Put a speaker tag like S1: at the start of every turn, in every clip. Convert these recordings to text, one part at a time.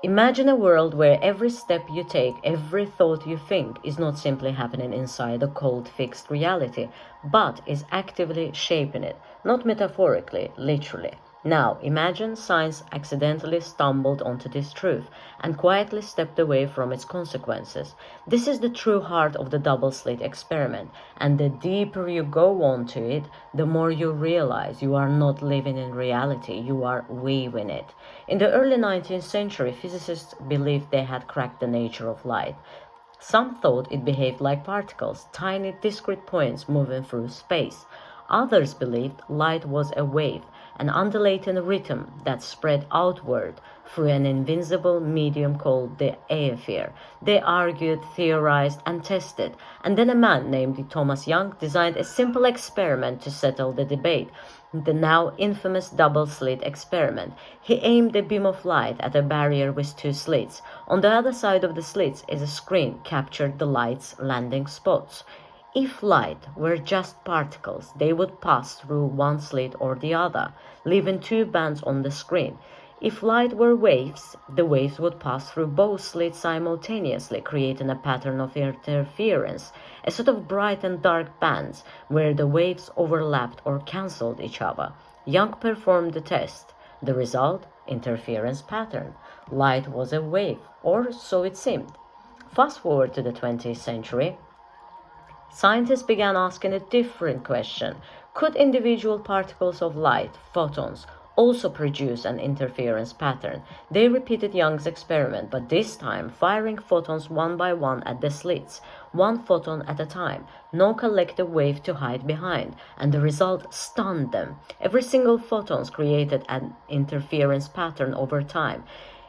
S1: Imagine a world where every step you take, every thought you think is not simply happening inside a cold fixed reality, but is actively shaping it, not metaphorically, literally. Now, imagine science accidentally stumbled onto this truth and quietly stepped away from its consequences. This is the true heart of the double-slit experiment, and the deeper you go onto it, the more you realize you are not living in reality, you are weaving it. In the early 19th century, physicists believed they had cracked the nature of light. Some thought it behaved like particles, tiny discrete points moving through space. Others believed light was a wave, an undulating rhythm that spread outward through an invisible medium called the aether. They argued, theorized, and tested, and then a man named Thomas Young designed a simple experiment to settle the debate, the now infamous double-slit experiment. He aimed a beam of light at a barrier with two slits. On the other side of the slits is a screen captured the light's landing spots. If light were just particles, they would pass through one slit or the other, leaving two bands on the screen. If light were waves, the waves would pass through both slits simultaneously, creating a pattern of interference, a sort of bright and dark bands where the waves overlapped or cancelled each other. Young performed the test. The result? Interference pattern. Light was a wave, or so it seemed. Fast forward to the 20th century. Scientists began asking a different question. Could individual particles of light, photons, also produce an interference pattern? They repeated Young's experiment, but this time firing photons one by one at the slits, one photon at a time, no collective wave to hide behind, and the result stunned them. Every single photon created an interference pattern over time.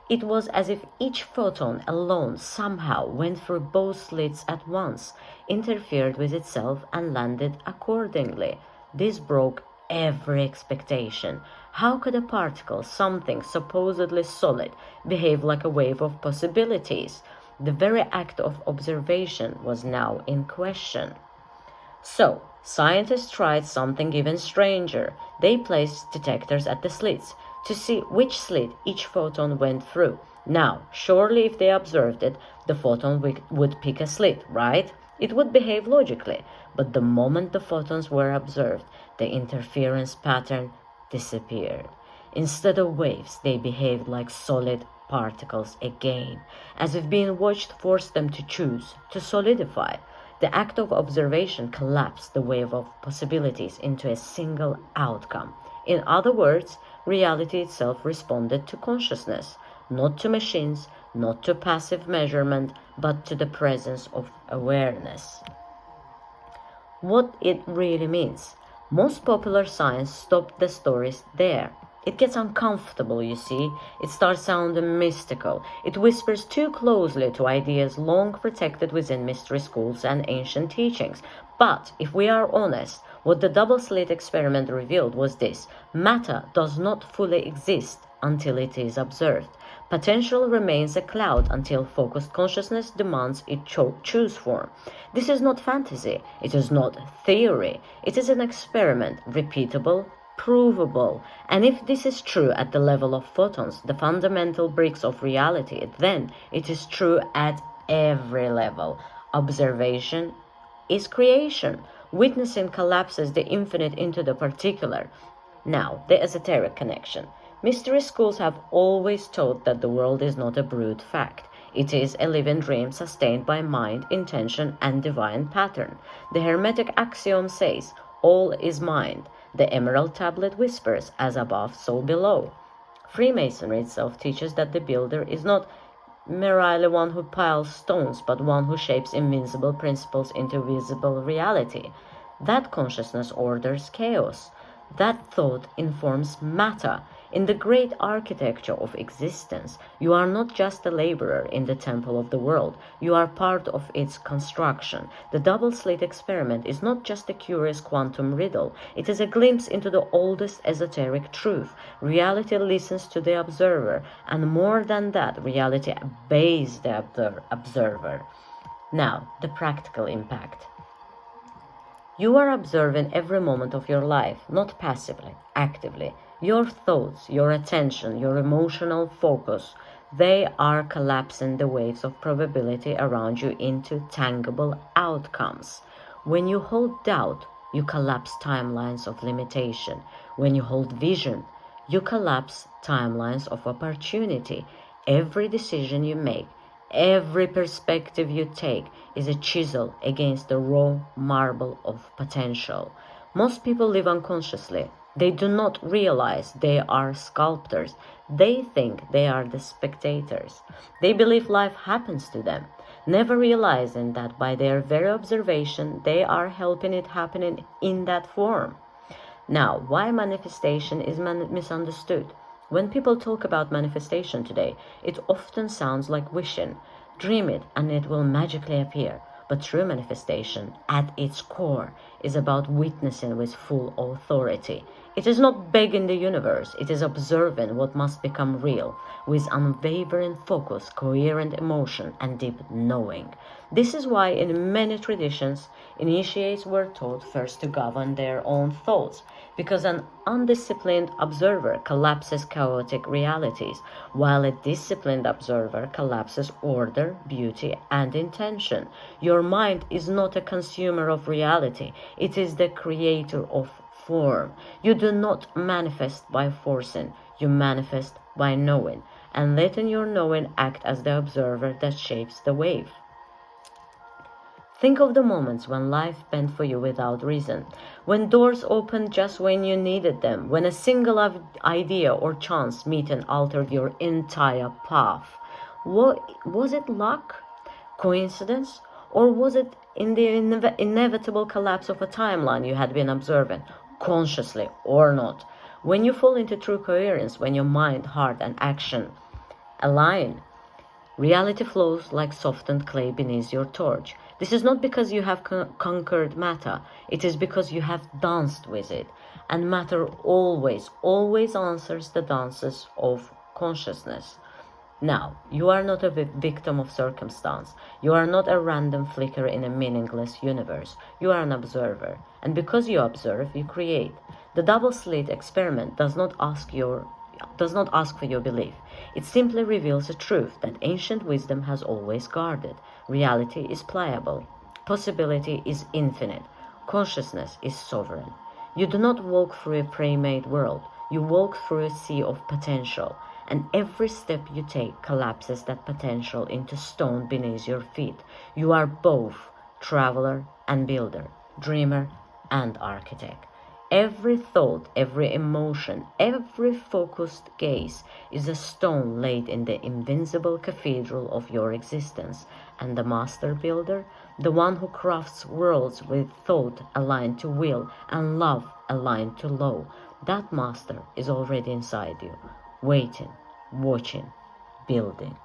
S1: It was as if each photon alone somehow went through both slits at once, interfered with itself, and landed accordingly. This broke every expectation. How could a particle, something supposedly solid, behave like a wave of possibilities? The very act of observation was now in question. So, scientists tried something even stranger. They placed detectors at the slits to see which slit each photon went through. Now, surely if they observed it, the photon would pick a slit, right? It would behave logically. But the moment the photons were observed, the interference pattern disappeared. Instead of waves, they behaved like solid particles again, as if being watched forced them to choose, to solidify. The act of observation collapsed the wave of possibilities into a single outcome. In other words, reality itself responded to consciousness, not to machines, not to passive measurement, but to the presence of awareness. What it really means. Most popular science stopped the stories there. It gets uncomfortable, you see. It starts sounding mystical. It whispers too closely to ideas long protected within mystery schools and ancient teachings. But if we are honest, what the double-slit experiment revealed was this: matter does not fully exist until it is observed. Potential remains a cloud until focused consciousness demands it choose form. This is not fantasy. It is not theory. It is an experiment, repeatable, provable. And if this is true at the level of photons, the fundamental bricks of reality, then it is true at every level. Observation is creation. Witnessing collapses the infinite into the particular. Now, the esoteric connection. Mystery schools have always taught that the world is not a brute fact. It is a living dream sustained by mind, intention, and divine pattern. The Hermetic axiom says, all is mind. The Emerald Tablet whispers, as above, so below. Freemasonry itself teaches that the builder is not merely one who piles stones, but one who shapes invincible principles into visible reality. That consciousness orders chaos. That thought informs matter. In the great architecture of existence, you are not just a laborer in the temple of the world. You are part of its construction. The double-slit experiment is not just a curious quantum riddle. It is a glimpse into the oldest esoteric truth. Reality listens to the observer, and more than that, reality obeys the observer. Now, the practical impact. You are observing every moment of your life, not passively, actively. Your thoughts, your attention, your emotional focus, They are collapsing the weights of probability around you into tangible outcomes. When you hold doubt, you collapse timelines of limitation. When you hold vision, you collapse timelines of opportunity. Every decision you make, every perspective you take is a chisel against the raw marble of potential. Most people live unconsciously. They do not realize they are sculptors. They think they are the spectators. They believe life happens to them, never realizing that by their very observation, they are helping it happen in that form. Now, why manifestation is misunderstood? When people talk about manifestation today, it often sounds like wishing. Dream it and it will magically appear. But true manifestation, at its core, is about witnessing with full authority. It is not begging the universe, it is observing what must become real, with unwavering focus, coherent emotion, and deep knowing. This is why in many traditions, initiates were taught first to govern their own thoughts, because an undisciplined observer collapses chaotic realities, while a disciplined observer collapses order, beauty, and intention. Your mind is not a consumer of reality, it is the creator of form. You do not manifest by forcing, you manifest by knowing, and letting your knowing act as the observer that shapes the wave. Think of the moments when life bent for you without reason, when doors opened just when you needed them, when a single idea or chance meeting altered your entire path. Was it luck, coincidence, or was it in the inevitable collapse of a timeline you had been observing, consciously or not? When you fall into true coherence, when your mind, heart, and action align, reality flows like softened clay beneath your torch. This is not because you have conquered matter. It is because you have danced with it. And matter always, always answers the dances of consciousness. Now, you are not a victim of circumstance. You are not a random flicker in a meaningless universe. You are an observer. And because you observe, you create. The double-slit experiment does not ask for your belief. It simply reveals a truth that ancient wisdom has always guarded. Reality is pliable. Possibility is infinite. Consciousness is sovereign. You do not walk through a pre-made world. You walk through a sea of potential. And every step you take collapses that potential into stone beneath your feet. You are both traveler and builder, dreamer and architect. Every thought, every emotion, every focused gaze is a stone laid in the invincible cathedral of your existence. And the master builder, the one who crafts worlds with thought aligned to will and love aligned to law, that master is already inside you, waiting, watching, building.